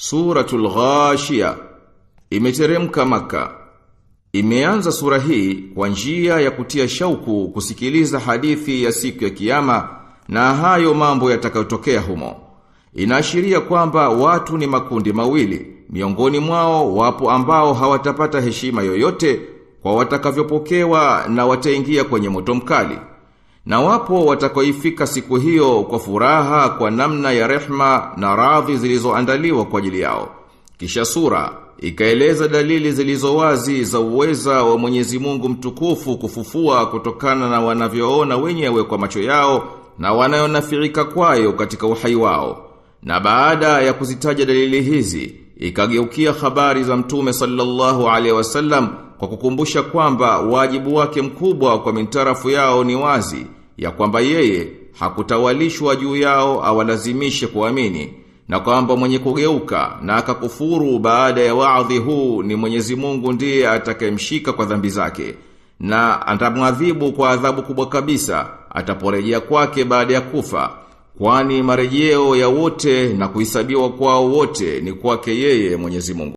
Suratul Ghashiyah imeteremka Maka. Imeanza sura hii kwa njia ya kutia shauku kusikiliza hadithi ya siku ya kiyama na hayo mambo yatakayotokea humo. Inaashiria kwamba watu ni makundi mawili, miongoni mwao wapo ambao hawatapata heshima yoyote kwa watakavyopokewa na wataingia kwenye moto mkali. Na wapo watakaoifika siku hiyo kwa furaha kwa namna ya rehma na radhi zilizoandaliwa kwa ajili yao. Kisha sura ikaeleza dalili zilizo wazi za uweza wa Mwenyezi Mungu mtukufu kufufua kutokana na wanavyoona wenyewe kwa macho yao na wanayonafirika kwayo katika uhai wao. Na baada ya kuzitaja dalili hizi, ikageukia habari za Mtume sallallahu alaihi wasallam kwa kukumbusha kwamba wajibu wake mkubwa kwa mintarafu yao ni wazi, ya kwamba yeye hakutawalishwa juu yao awalazimishe kuamini, na kwamba mwenye kugeuka na akakufuru baada ya waadhi huu ni Mwenyezi Mungu ndiye atakayemshika kwa dhambi zake, na atamwadhibu kwa adhabu kubwa kabisa ataporejea kwake baada ya kufa, kwani marejeo ya wote na kuhesabiwa kwao wote ni kwake yeye Mwenyezi Mungu.